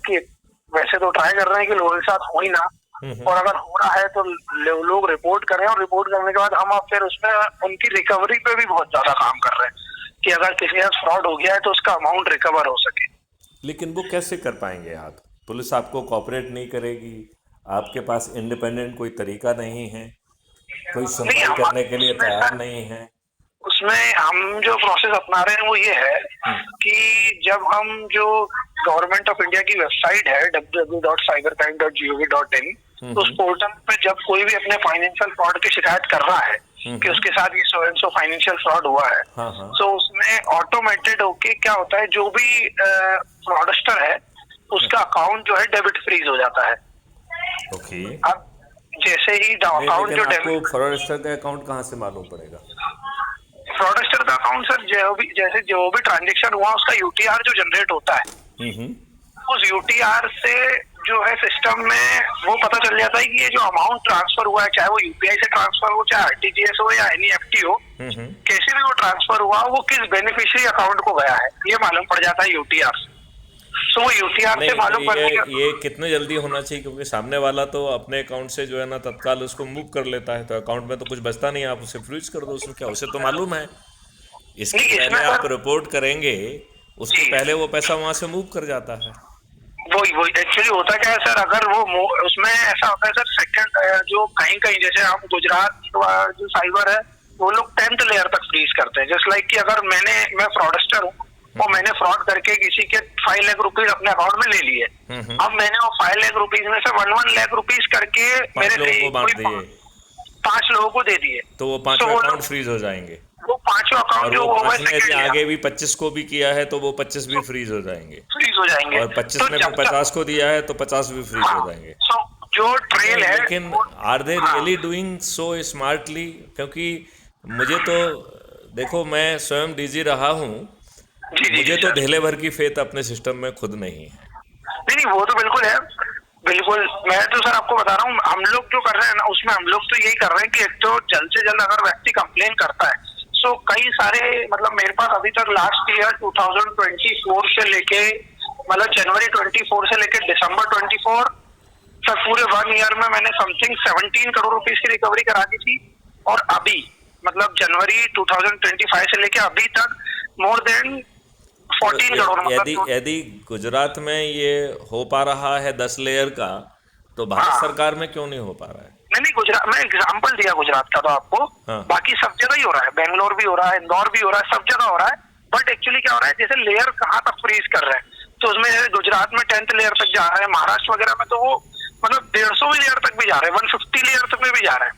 कि वैसे तो ट्राई कर रहे हैं कि लोगों के साथ हो ही ना, और अगर हो रहा है तो लोग रिपोर्ट करें, और रिपोर्ट करने के बाद हम अब फिर उसमें उनकी रिकवरी पे भी बहुत ज्यादा काम कर रहे हैं कि अगर किसी के साथ फ्रॉड हो गया है तो उसका अमाउंट रिकवर हो सके। लेकिन वो कैसे कर पाएंगे आप? पुलिस आपको कोऑपरेट नहीं करेगी, आपके पास इंडिपेंडेंट कोई तरीका नहीं है, कोई नहीं, सुनवाई करने के लिए तैयार नहीं है। उसमें हम जो प्रोसेस अपना रहे हैं वो ये है कि जब हम जो गवर्नमेंट ऑफ इंडिया की वेबसाइट है www.cybercrime.gov.in, तो उस पोर्टल पे जब कोई भी अपने फाइनेंशियल फ्रॉड की शिकायत कर रहा है कि उसके साथ ये so and so financial fraud हुआ है, तो उसमें ऑटोमेटेड होके क्या होता है, जो भी फ्रॉडस्टर है उसका अकाउंट जो है डेबिट फ्रीज हो जाता है। ओके। अब जैसे ही अकाउंट जो आपको फ्रॉडस्टर का अकाउंट कहाँ से मालूम पड़ेगा? फ्रॉडस्टर का अकाउंट सर जो भी ट्रांजेक्शन हुआ उसका यूटीआर जो जनरेट होता है, उस यूटीआर से जो है सिस्टम में वो पता चल जाता है कि ये जो अमाउंट ट्रांसफर हुआ है, चाहे वो यूपीआई से ट्रांसफर हो, चाहे आरटीजीएस हो या एनईएफटी हो, कैसे भी वो ट्रांसफर हुआ वो किस बेनिफिशियरी अकाउंट को गया है ये मालूम पड़ जाता है यूटीआर से। तो वो यूटीआर से मालूम पड़ने ये कितने जल्दी होना चाहिए, क्योंकि सामने वाला तो अपने अकाउंट से जो है ना तत्काल उसको मूव कर लेता है, तो अकाउंट में तो कुछ बचता नहीं है, आप उसे फ्रीज कर दो, उसमें क्या, उसे तो मालूम है। इसके पहले आप रिपोर्ट करेंगे, उसके पहले वो पैसा वहां से मूव कर जाता है। वही एक्चुअली होता क्या है सर, अगर वो उसमें ऐसा होता है सर, सेकंड जो कहीं कहीं जैसे हम गुजरात जो साइबर है वो लोग 10th लेयर तक फ्रीज करते हैं। जस्ट लाइक कि अगर मैं फ्रॉडस्टर हूँ और मैंने फ्रॉड करके किसी के 5 लाख रुपीज अपने अकाउंट में ले लिए, अब मैंने वो 5 लाख रुपीज में से 1 लाख रुपीज करके मेरे 5 लोगों को दे दिए, तो वो 5 अकाउंट फ्रीज हो जाएंगे। वो 5 अकाउंट जो यदि आगे भी 25 को भी किया है तो वो 25 भी फ्रीज हो जाएंगे, और 25 में भी 50 को दिया है तो 50 भी फ्रीज हो जाएंगे। जो ट्रेल है, लेकिन are they really doing so smartly? क्योंकि मुझे तो देखो, मैं स्वयं डीजी रहा हूँ, मुझे तो ढेले भर की फेथ अपने सिस्टम में खुद नहीं है। नहीं वो तो बिल्कुल है, बिल्कुल। मैं तो सर आपको बता रहा हूँ, हम लोग जो कर रहे हैं ना उसमें हम लोग तो यही कर रहे हैं कि एक तो जल्द से जल्द अगर व्यक्ति कंप्लेन करता है, सो कई सारे मतलब मेरे पास अभी तक लास्ट ईयर 2024 से लेके मतलब जनवरी 24 से लेके दिसंबर 24 तक पूरे 1 ईयर में मैंने समथिंग 17 करोड़ रुपीस की रिकवरी करा दी थी। और अभी मतलब जनवरी 2025 से लेके अभी तक मोर देन 14 करोड़। यदि गुजरात में ये हो पा रहा है 10 लेयर का, तो भारत सरकार में क्यों नहीं हो पा रहा है? नहीं गुजरात, मैं एग्जांपल दिया गुजरात का तो आपको, बाकी सब जगह ही हो रहा है, बेंगलोर भी हो रहा है, इंदौर भी हो रहा है, सब जगह हो रहा है। बट एक्चुअली क्या हो रहा है, जैसे लेयर कहाँ तक फ्रीज कर रहे हैं, तो उसमें गुजरात में 10th लेयर तक जा रहे हैं, महाराष्ट्र वगैरह में तो वो मतलब 150 लेयर तक भी जा रहे हैं, 150 लेयर तक में भी जा रहे हैं।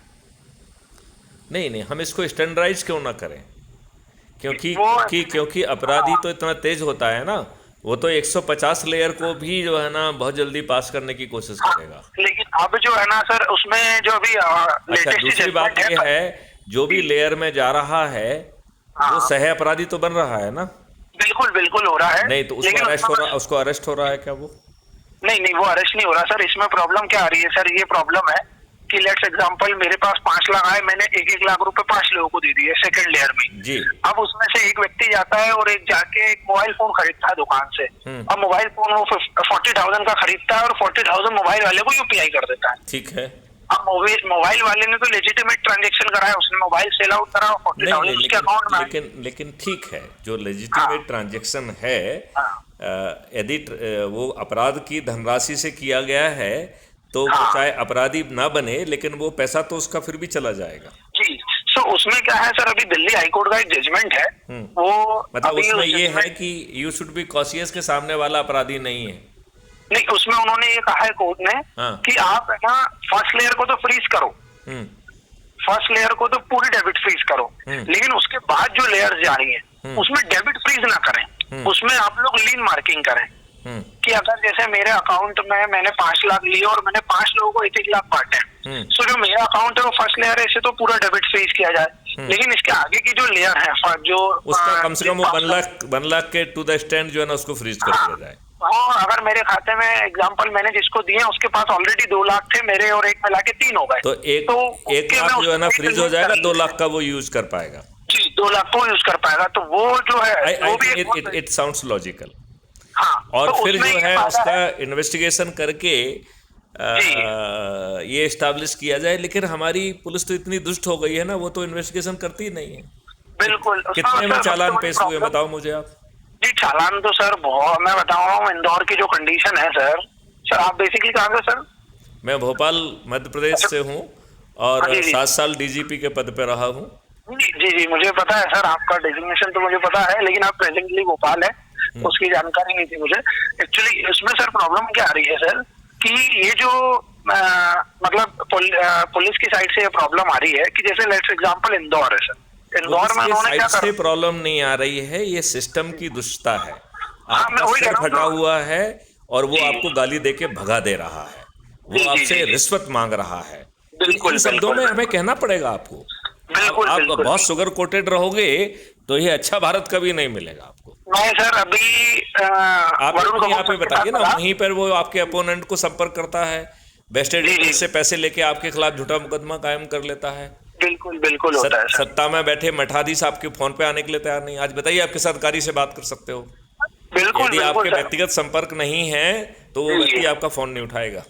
नहीं, हम इसको स्टैंडर्डाइज क्यों ना करें? क्योंकि अपराधी तो इतना तेज होता है ना, वो तो 150 लेयर को भी जो है ना बहुत जल्दी पास करने की कोशिश करेगा। लेकिन अब जो है ना सर, उसमें जो अभी अच्छा, दूसरी बात ये है, जो भी लेयर में जा रहा है वो सह अपराधी तो बन रहा है ना? बिल्कुल हो रहा है। नहीं तो उसको अरेस्ट हो रहा है क्या वो? नहीं वो अरेस्ट नहीं हो रहा सर। इसमें प्रॉब्लम क्या आ रही है सर, ये प्रॉब्लम है कि लेट्स एग्जांपल मेरे पास 5 लाख आए, मैंने 1 लाख रुपए 5 लोगों को दे दिए सेकंड लेयर में जी। अब उसमें से एक व्यक्ति जाता है और एक जाके एक मोबाइल फोन खरीदता है दुकान से। अब मोबाइल फोन वो 40,000 का खरीदता है और 40,000 मोबाइल वाले को यूपीआई कर देता है। ठीक है। अब मोबाइल वाले ने तो लेजिटिमेट ट्रांजेक्शन कराया, उसने मोबाइल सेल आउट करा, 40,000 उसके अकाउंट में। लेकिन ठीक है, जो लेजिटिमेट ट्रांजेक्शन है, यदि वो अपराध की धनराशि से किया गया है तो चाहे अपराधी ना बने, लेकिन वो पैसा तो उसका फिर भी चला जाएगा जी। सो उसमें क्या है सर, अभी दिल्ली हाईकोर्ट का एक जजमेंट है, वो मतलब उसमें ये है कि यू शुड बी कॉशियस के सामने वाला अपराधी नहीं है। नहीं, उसमें उन्होंने ये कहा है कोर्ट ने कि आप है ना फर्स्ट लेयर को तो फ्रीज करो, फर्स्ट लेयर को तो पूरी डेबिट फ्रीज करो, लेकिन उसके बाद जो लेयर जा रही है उसमें डेबिट फ्रीज ना करें, उसमें आप लोग लीन मार्किंग करें कि अगर जैसे मेरे अकाउंट में मैंने 5 लाख लिए और मैंने 5 लोगों को 1 लाख बांटे, सो जो मेरा अकाउंट है वो फर्स्ट लेयर है, इसे तो पूरा डेबिट फ्रीज किया जाए। लेकिन इसके आगे की जो लेयर है जो उसका कम से कम वो 1 लाख के टू द स्टैंड जो है ना उसको फ्रीज कर दिया जाए। और अगर मेरे खाते में एग्जांपल मैंने जिसको दिए उसके पास ऑलरेडी 2 लाख थे मेरे, और एक मिला के 3 हो गए, तो एक लाख जो है ना फ्रीज हो जाएगा, 2 लाख का वो यूज कर पाएगा जी, 2 लाख को यूज कर पाएगा। तो वो जो है वो भी इट साउंड्स लॉजिकल। हाँ, और तो फिर उसमें जो ये है फायदा उसका इन्वेस्टिगेशन करके जी ये एस्टैब्लिश किया जाए। लेकिन हमारी पुलिस तो इतनी दुष्ट हो गई है ना, वो तो इन्वेस्टिगेशन करती ही नहीं है। बिल्कुल। उसमें कितने में सर सबसे चालान बड़ी पेश हुए प्रॉब्लम, बताओ मुझे आप। जी चालान तो सर बहुत, मैं बता रहा हूँ इंदौर की जो कंडीशन है सर। सर आप बेसिकली कहाँ से सर? मैं भोपाल मध्य प्रदेश अच्छा, से हूँ हाँ और जी जी 7 साल डीजीपी के पद पे रहा हूँ। जी जी जी, मुझे पता है सर, आपका डेजिग्नेशन तो मुझे पता है, लेकिन आप प्रेजेंटली भोपाल है, उसकी जानकारी नहीं थी मुझे। एक्चुअली इसमें सर प्रॉब्लम क्या आ रही है सर, कि ये जो मतलब पुलिस की साइड से ये प्रॉब्लम आ रही है कि जैसे लेट्स एग्जांपल इंदौर है सर, इंदौर पुलिस में के उन्होंने साइड क्या कर, से प्रॉब्लम नहीं आ रही है, ये सिस्टम की दुष्टता है। हाँ मैं आपका वही कह सिर रहा हूँ फटा जो, हुआ है और वो जी आपको गाली दे के भगा दे रहा है, वो जी जी जी आपसे जी, रिश्वत मांग रहा है। तो इन बिल्कुल शब्दों बिल्कुल में हमें बिल्कुल कहना पड़ेगा आपको। बिल्कुल आप बिल्कुल। बहुत शुगर कोटेड रहोगे तो ये अच्छा भारत कभी नहीं मिलेगा आपको। मैं सर अभी आप वरुण अपनी कपूर आप सर ये के साथ बताइए ना, मिला। वहीं पर वो आपके अपोनेंट को संपर्क करता है, वेस्टेड जी जी इंटरेस्ट से पैसे लेके आपके खिलाफ झूठा मुकदमा कायम कर लेता है। बिल्कुल बिल्कुल होता है सर। सत्ता में बैठे मठाधीश आपके फोन पे आने के लिए तैयार नहीं। आज बताइए आप किस अधिकारी से बात कर सकते हो? बिल्कुल यदि बिल्कुल आपके सर। व्यक्तिगत संपर्क नहीं है तो वो जी जी, व्यक्ति आपका फोन नहीं उठाएगा।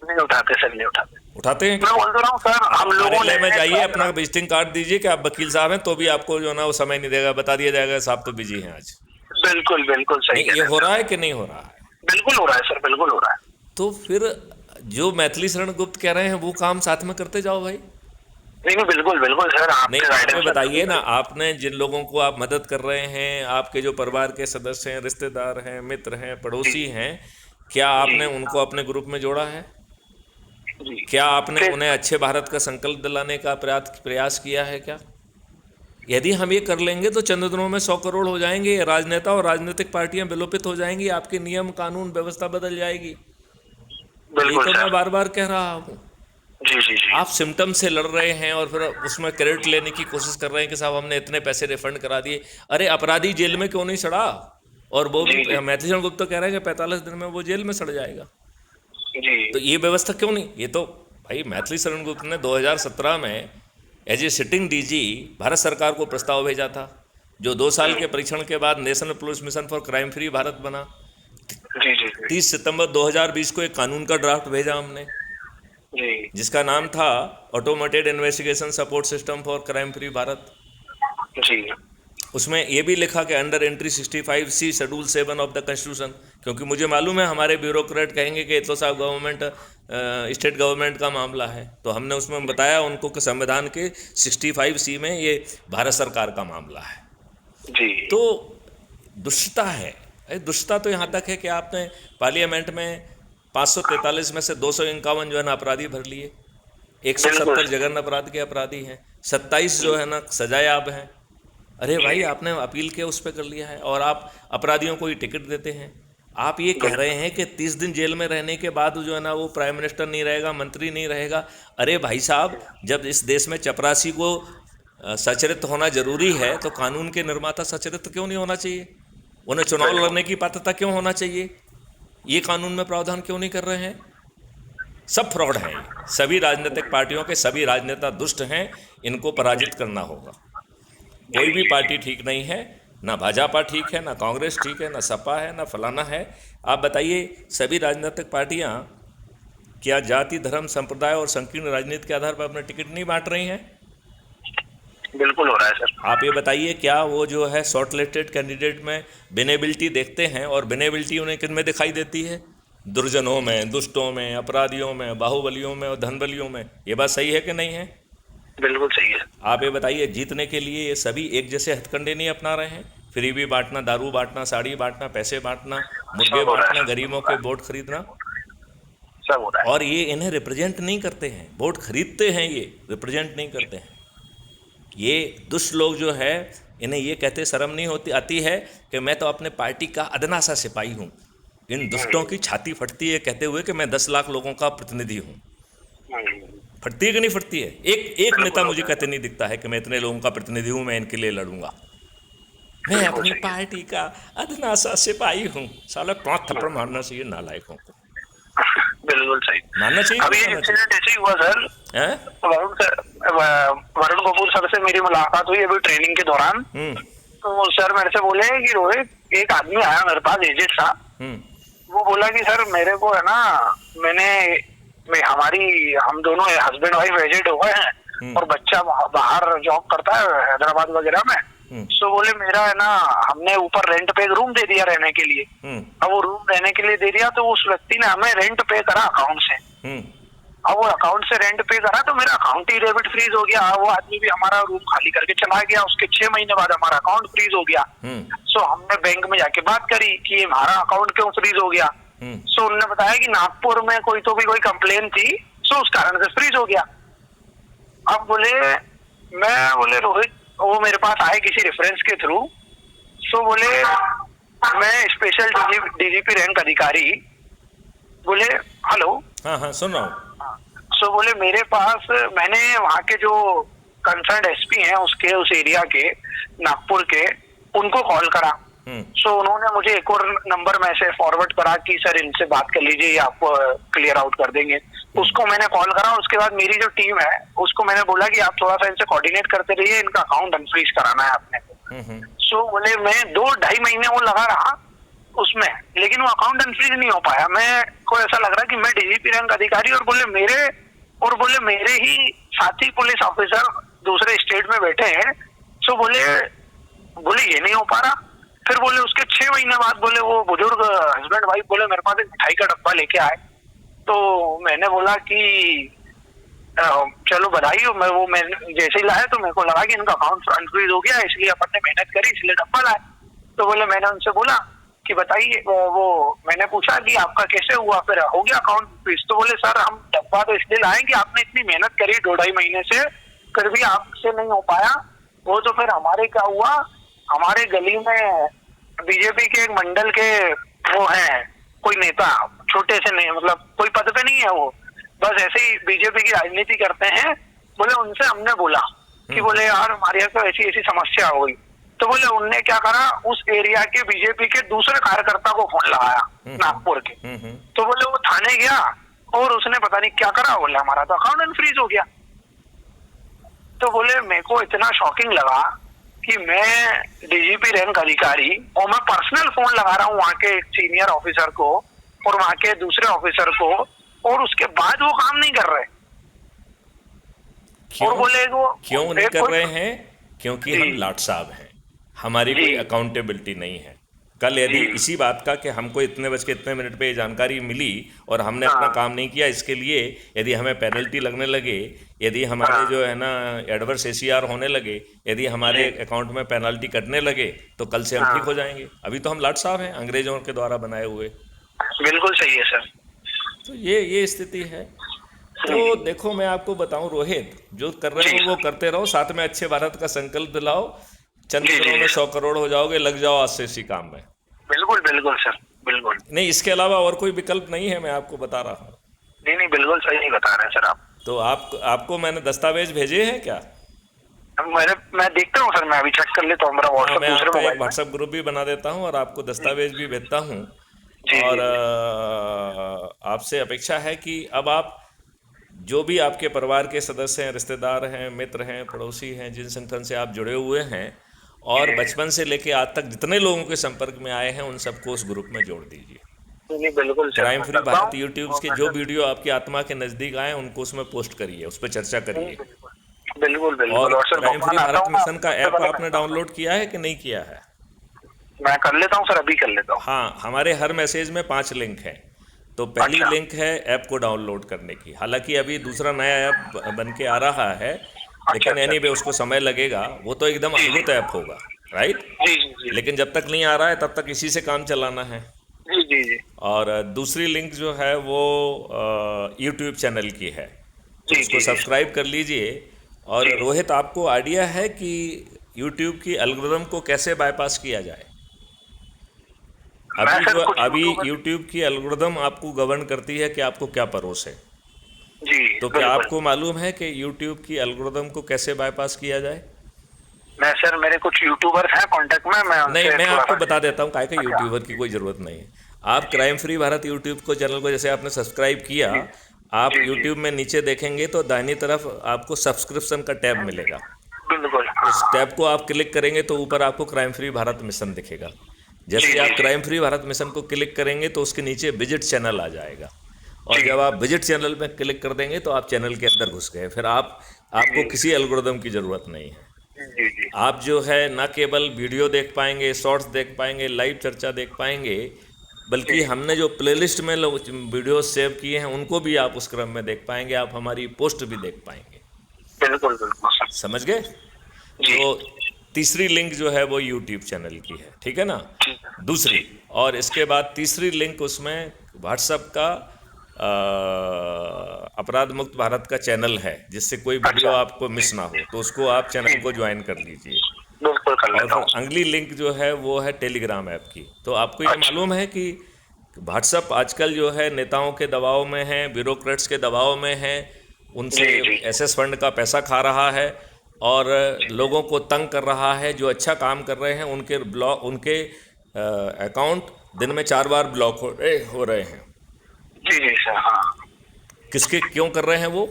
नहीं उठाते सर, नहीं उठाते। उठाते हैं मैं क्या? बोल तो रहा हूँ सर, आप हम लोगों ने कार्यालय में जाइए, ट्राई अपना करा। विजिटिंग कार्ड दीजिए कि आप वकील साहब हैं, तो भी आपको जो है ना वो समय नहीं देगा, बता दिया जाएगा साहब तो बिजी हैं आज। बिल्कुल बिल्कुल सही नहीं, कह ये रहे हैं हो सर। रहा है कि नहीं हो रहा है? बिल्कुल हो रहा है सर, बिल्कुल हो रहा है। तो फिर जो मैथिली शरण गुप्त कह रहे हैं वो काम साथ में करते जाओ भाई। नहीं नहीं, बिल्कुल बिल्कुल सर, नहीं, आपके आप ये गाइडेंस में बिल्कुल बताइए ना, सही। आपने जिन लोगों को आप मदद कर रहे हैं, आपके जो परिवार के सदस्य हैं, रिश्तेदार हैं, मित्र हैं, जी पड़ोसी हैं, क्या जी आपने उनको अपने ग्रुप में जोड़ा है? जी। क्या आपने फिर उन्हें अच्छे भारत का संकल्प दिलाने का प्रयास किया है क्या? यदि हम ये कर लेंगे तो चंद दिनों में 100 करोड़ हो जाएंगे, राजनेता और राजनीतिक पार्टियां विलोपित हो जाएंगी, आपके नियम कानून व्यवस्था बदल जाएगी। यही बिल्कुल तो मैं सर। बार बार कह रहा हूँ। जी जी जी आप सिम्टम से लड़ रहे हैं और फिर उसमें क्रेडिट लेने की कोशिश कर रहे हैं कि साहब हमने इतने पैसे रिफंड करा दिए। अरे अपराधी जेल में क्यों नहीं सड़ा? और वो भी जी जी मैथिली शरण गुप्ता कह रहे हैं कि 45 दिन में वो जेल में सड़ जाएगा। जी तो ये व्यवस्था क्यों नहीं? ये तो भाई मैथिली शरण गुप्त ने 2017 में as a sitting DG Bharat सरकार को प्रस्ताव भेजा था, जो 2 साल के परीक्षण के बाद national police mission for crime free Bharat बना। जी जी जी 30 सितंबर 2020 को एक कानून का ड्राफ्ट भेजा हमने, जी जिसका नाम था automated investigation support system for crime free Bharat. जी उसमें ये भी लिखा कि under entry 65C schedule 7 of the constitution, क्योंकि मुझे मालूम है हमारे ब्यूरोक्रेट कहेंगे कि ये तो साहब गवर्नमेंट स्टेट गवर्नमेंट का मामला है, तो हमने उसमें बताया उनको कि संविधान के 65C में ये भारत सरकार का मामला है। जी तो दुष्टता है। दुष्टता तो यहाँ तक है कि आपने पार्लियामेंट में 543 में से 251 जो है ना अपराधी भर लिए, बिल्कुल 170 जघन्य अपराध के अपराधी हैं, 27 जो है ना सजायाब हैं। अरे भाई, आपने अपील के उस पर कर लिया है और आप अपराधियों को ही टिकट देते हैं। आप ये कह रहे हैं कि 30 दिन जेल में रहने के बाद जो है ना वो प्राइम मिनिस्टर नहीं रहेगा, मंत्री नहीं रहेगा। अरे भाई साहब, जब इस देश में चपरासी को सचरित्र होना जरूरी है तो कानून के निर्माता सचरित्र क्यों नहीं होना चाहिए? उन्हें चुनाव लड़ने की पात्रता क्यों होना चाहिए? ये कानून में प्रावधान क्यों नहीं कर रहे हैं? सब फ्रॉड हैं ये। सभी राजनीतिक पार्टियों के सभी राजनेता दुष्ट हैं, इनको पराजित करना होगा। कोई भी पार्टी ठीक नहीं है, ना भाजपा ठीक है, ना कांग्रेस ठीक है, ना सपा है, ना फलाना है। आप बताइए, सभी राजनीतिक पार्टियां क्या जाति धर्म संप्रदाय और संकीर्ण राजनीति के आधार पर अपने टिकट नहीं बांट रही हैं? बिल्कुल हो रहा है सर। आप ये बताइए, क्या वो जो है शॉर्ट लिस्टेड कैंडिडेट में विनेबिलिटी देखते हैं, और विनेबिलिटी उन्हें किन में दिखाई देती है? दुर्जनों में, दुष्टों में, अपराधियों में, बाहुबलियों में और धनबलियों में। ये बात सही है कि नहीं है? बिल्कुल सही है। आप ये बताइए, जीतने के लिए ये सभी एक जैसे हथकंडे नहीं अपना रहे हैं? फ्री भी बांटना, दारू बांटना, साड़ी बांटना, पैसे बांटना, मुर्गे सब हो रहा बांटना, है, गरीबों के वोट खरीदना। सब हो रहा है। और ये इन्हें रिप्रेजेंट नहीं करते हैं, वोट खरीदते हैं, ये रिप्रेजेंट नहीं करते हैं। ये दुष्ट लोग जो है, इन्हें ये कहते शर्म नहीं होती आती है कि मैं तो अपने पार्टी का अदना सा सिपाही हूँ। इन दुष्टों की छाती फटती है कहते हुए कि मैं 10 लाख लोगों का प्रतिनिधि हूँ। फटती है कि नहीं फटती है? एक नेता मुझे कहते नहीं दिखता है कि मैं इतने लोगों का प्रतिनिधि हूँ, मैं इनके लिए लड़ूंगा। मैं अपनी पार्टी का अदना सा सिपाही हूँ। साला 5 थप्पड़ मारना चाहिए नालायकों को। बिल्कुल सही। मानना चाहिए, अभी मानना चाहिए। इंसिडेंट ऐसे ही हुआ सर, वरुण कपूर सर से मेरी मुलाकात हुई अभी ट्रेनिंग के दौरान। तो सर मेरे से बोले कि रोहित, एक आदमी आया मेरे पास एजेड सा, वो बोला कि सर मेरे को है ना, हम दोनों हस्बैंड वाइफ एजेड हो गए हैं और बच्चा बाहर जॉब करता है हैदराबाद वगैरह में। सो बोले मेरा है ना, हमने ऊपर रेंट पे एक रूम दे दिया रहने के लिए। अब वो रूम रहने के लिए दे दिया तो उस व्यक्ति ने हमें रेंट पे करा अकाउंट से। अब वो अकाउंट से रेंट पे करा तो मेरा अकाउंट ही डेबिट फ्रीज हो गया। वो आदमी भी हमारा रूम खाली करके चला गया। उसके 6 महीने बाद हमारा अकाउंट फ्रीज हो गया। सो हमने बैंक में जाके बात करी कि हमारा अकाउंट क्यों फ्रीज हो गया। सो उन्होंने बताया कि नागपुर में कोई कंप्लेन थी, सो उस कारण से फ्रीज हो गया। अब बोले रोहित, वो मेरे पास आए किसी रेफरेंस के थ्रू। सो बोले मैं स्पेशल डीजीपी रैंक अधिकारी। बोले हेलो, हाँ सुन रहा हूँ। सो बोले मेरे पास, मैंने वहाँ के जो कंसर्न एसपी हैं उस एरिया के, नागपुर के, उनको कॉल करा। सो उन्होंने मुझे एक और नंबर में से फॉरवर्ड करा कि सर इनसे बात कर लीजिए, ये आपको क्लियर आउट कर देंगे। उसको मैंने कॉल करा। उसके बाद मेरी जो टीम है उसको मैंने बोला कि आप थोड़ा सा इनसे कोऑर्डिनेट करते रहिए, इनका अकाउंट अनफ्रीज कराना है आपने को। सो बोले मैं 2-2.5 महीने वो लगा रहा उसमें, लेकिन वो अकाउंट अनफ्रीज नहीं हो पाया। मैं को ऐसा लग रहा कि मैं डीजीपी रैंक अधिकारी और बोले मेरे ही साथी पुलिस ऑफिसर दूसरे स्टेट में बैठे हैं। सो बोले ये नहीं हो पा रहा। फिर बोले उसके 6 महीने बाद बोले वो बुजुर्ग हस्बैंड वाइफ बोले मेरे पास एक मिठाई का डब्बा लेके आए। तो मैंने बोला कि चलो बधाई हो। मैं जैसे ही लाया तो मेरे को लगा कि इनका अकाउंट अनफ्रीज हो गया, इसलिए अपन ने मेहनत करी इसलिए डब्बा लाए। तो बोले मैंने उनसे बोला कि बताइए, वो मैंने पूछा कि आपका कैसे हुआ, फिर हो गया अकाउंट फ्रीज। तो बोले सर हम डब्बा तो इसलिए लाए कि आपने इतनी मेहनत करी 2-2.5 महीने से, फिर भी आपसे नहीं हो पाया। वो तो फिर हमारे क्या हुआ, हमारे गली में बीजेपी के एक मंडल के वो हैं कोई नेता, छोटे से नहीं, मतलब कोई पद पे नहीं है, वो बस ऐसे ही बीजेपी की राजनीति करते हैं। बोले उनसे हमने बोला कि बोले यार हमारे यहाँ तो ऐसी समस्या हो गई। तो बोले उनने क्या करा, उस एरिया के बीजेपी के दूसरे कार्यकर्ता को फोन लगाया नागपुर के। तो बोले वो थाने गया और उसने पता नहीं क्या करा, बोले हमारा तो अकाउंट अनफ्रीज हो गया। तो बोले मेरे को इतना शॉकिंग लगा कि मैं डीजीपी रैंक अधिकारी और मैं पर्सनल फोन लगा रहा हूँ वहाँ के सीनियर ऑफिसर को और वहाँ के दूसरे ऑफिसर को, और उसके बाद वो काम नहीं कर रहे। और बोले वो क्यों नहीं कर रहे हैं? क्योंकि हम लाट साहब हैं, हमारी कोई अकाउंटेबिलिटी नहीं है। कल यदि इसी बात का कि हमको इतने बज के इतने मिनट पे ये जानकारी मिली और हमने अपना काम नहीं किया, इसके लिए यदि हमें पेनल्टी लगने लगे, यदि हमारे जो है ना एडवर्स एसीआर होने लगे, यदि हमारे अकाउंट में पेनल्टी कटने लगे, तो कल से हम ठीक हो जाएंगे। अभी तो हम लाट साहब हैं, अंग्रेजों के द्वारा बनाए हुए। बिल्कुल सही है सर। तो ये स्थिति है। तो देखो मैं आपको बताऊं रोहित, जो कर रहे हो वो करते रहो, साथ में अच्छे भारत का संकल्प दिलाओ। चंद दिनों में 100 करोड़ हो जाओगे, लग जाओ आज से इसी काम में। बिल्कुल सर, बिल्कुल। नहीं, इसके अलावा और कोई विकल्प नहीं है, मैं आपको बता रहा हूँ। नहीं बिल्कुल सही नहीं बता रहे हैं सर आप। तो आपको मैंने दस्तावेज भेजे हैं क्या? मैं देखता हूँ सर, मैं अभी चेक कर लेता हूँ। मेरा व्हाट्सएप मैं आपको एक व्हाट्सएप ग्रुप भी बना देता हूँ और आपको दस्तावेज भी भेजता हूँ। और आपसे अपेक्षा है कि अब आप जो भी आपके परिवार के सदस्य हैं, रिश्तेदार हैं, मित्र हैं, पड़ोसी हैं, जिन संगठन से आप जुड़े हुए हैं और बचपन से लेके आज तक जितने लोगों के संपर्क में आए हैं, उन सबको उस ग्रुप में जोड़ दीजिए। बिल्कुल। क्राइम फ्री भारत यूट्यूब के जो वीडियो आपकी आत्मा के नजदीक आए उनको उसमें पोस्ट करिए, उस पर चर्चा करिए। बिल्कुल। और क्राइम फ्री भारत मिशन का ऐप आपने डाउनलोड किया है कि नहीं किया है? मैं कर लेता हूँ सर, अभी कर लेता हूँ। हाँ, हमारे हर मैसेज में 5 लिंक है। तो पहली लिंक है ऐप को डाउनलोड करने की। हालांकि अभी दूसरा नया ऐप बन के आ रहा है, लेकिन एनीवे उसको समय लगेगा। वो तो एकदम अद्भुत ऐप होगा, राइट? लेकिन जब तक नहीं आ रहा है तब तक इसी से काम चलाना है। जी। और दूसरी लिंक जो है वो यूट्यूब चैनल की है, तो उसको सब्सक्राइब कर लीजिए। और रोहित, आपको आइडिया है कि यूट्यूब की एल्गोरिथम को कैसे बाईपास किया जाए? अभी यूट्यूब की एल्गोरिथम आपको गवर्न करती है कि आपको क्या परोसे। जी। तो क्या आपको मालूम है कि यूट्यूब की एल्गोरिथम को कैसे बाईपास किया जाए? मैं सर, मेरे कुछ यूट्यूबर्स हैं कांटेक्ट में, मैं आपको बता देता हूँ। काहे का यूट्यूबर की कोई जरूरत नहीं है। आप क्राइम फ्री भारत यूट्यूब को चैनल को जैसे आपने सब्सक्राइब किया, आप यूट्यूब में नीचे देखेंगे तो दाहिनी तरफ आपको सब्सक्रिप्शन का टैब मिलेगा। बिल्कुल। उस टैब को आप क्लिक करेंगे तो ऊपर आपको क्राइम फ्री भारत मिशन दिखेगा। जैसे जी, आप जी, क्राइम फ्री भारत मिशन को क्लिक करेंगे तो उसके नीचे विजिट चैनल आ जाएगा, और जब आप विजिट चैनल में क्लिक कर देंगे तो आप चैनल के अंदर घुस गए। फिर आपको जी, किसी एल्गोरिदम की ज़रूरत नहीं है। जी, जी, आप जो है ना केवल वीडियो देख पाएंगे, शॉर्ट्स देख पाएंगे, लाइव चर्चा देख पाएंगे, बल्कि जी, हमने जो प्लेलिस्ट में वीडियो सेव किए हैं उनको भी आप उस क्रम में देख पाएंगे, आप हमारी पोस्ट भी देख पाएंगे। बिल्कुल बिल्कुल सर। समझ गए? जी, तो तीसरी लिंक जो है वो यूट्यूब चैनल की है, ठीक है ना? ठीक है, दूसरी, जी, और इसके बाद तीसरी लिंक उसमें व्हाट्सएप का अपराध मुक्त भारत का चैनल है, जिससे कोई वीडियो अच्छा, आपको मिस ना हो, तो उसको आप चैनल को ज्वाइन कर लीजिए। बिल्कुल कर और लेता फिर हूँ। अगली लिंक जो है वो है टेलीग्राम ऐप की। तो आपको ये अच्छा, मालूम है कि व्हाट्सएप आजकल जो है नेताओं के दबाव में है, ब्यूरोक्रेट्स के दबाव में है, उनसे जी, जी, एसएस फंड का पैसा खा रहा है और लोगों को तंग कर रहा है। जो अच्छा काम कर रहे हैं उनके अकाउंट दिन में 4 बार ब्लॉक हो रहे हैं। जी, जी सर, हाँ, किसके क्यों कर रहे हैं वो?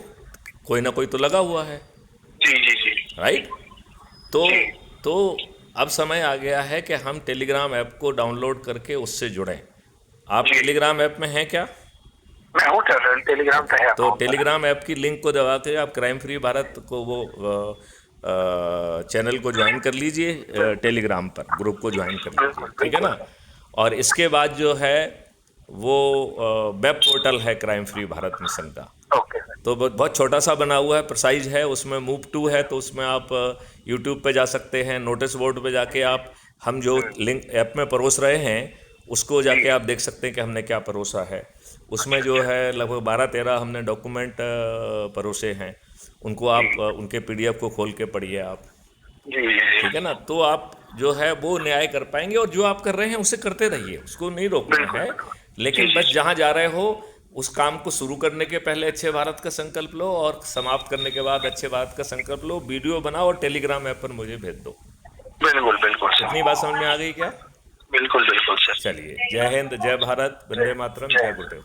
कोई ना कोई तो लगा हुआ है, जी, जी, जी, राइट? तो जी, तो अब समय आ गया है कि हम टेलीग्राम ऐप को डाउनलोड करके उससे जुड़ें। आप जी, टेलीग्राम ऐप में हैं क्या? मैं हूँ सर, टेलीग्राम पे है तो अकाउंट मेरा। टेलीग्राम ऐप की लिंक को दबा के आप क्राइम फ्री भारत को वो चैनल को ज्वाइन कर लीजिए, टेलीग्राम पर ग्रुप को ज्वाइन कर लीजिए, बिल्कुल, ठीक है बिल्कुल, ना? और इसके बाद जो है वो वेब पोर्टल है क्राइम फ्री भारत मिशन का। ओके सर, तो बहुत छोटा सा बना हुआ है, प्रिसाइज है, उसमें मूव टू है, तो उसमें आप यूट्यूब पे जा सकते हैं, नोटिस बोर्ड पे जाके आप हम जो लिंक ऐप में परोस रहे हैं उसको जी, जाके आप देख सकते हैं कि हमने क्या परोसा है। उसमें अच्छा, जो अच्छा, है लगभग 12-13 हमने डॉक्यूमेंट परोसे हैं, उनको जी, आप उनके पीडीएफ को खोल के पढ़िए आप, जी, जी, ठीक है ना? तो आप जो है वो न्याय कर पाएंगे, और जो आप कर रहे हैं उसे करते रहिए, उसको नहीं रोकना बिल्कुल, है। बिल्कुल, जी, लेकिन जी, बस जहाँ जा रहे हो उस काम को शुरू करने के पहले अच्छे भारत का संकल्प लो, और समाप्त करने के बाद अच्छे भारत का संकल्प लो। वीडियो बनाओ और टेलीग्राम ऐप पर मुझे भेज दो। बिल्कुल, बिल्कुल इतनी सर, बात समझ में आ गई क्या? बिल्कुल, बिल्कुल सर। चलिए, जय हिंद, जय भारत, वंदे मातरम, जय जय हिंद। गुरुदेव।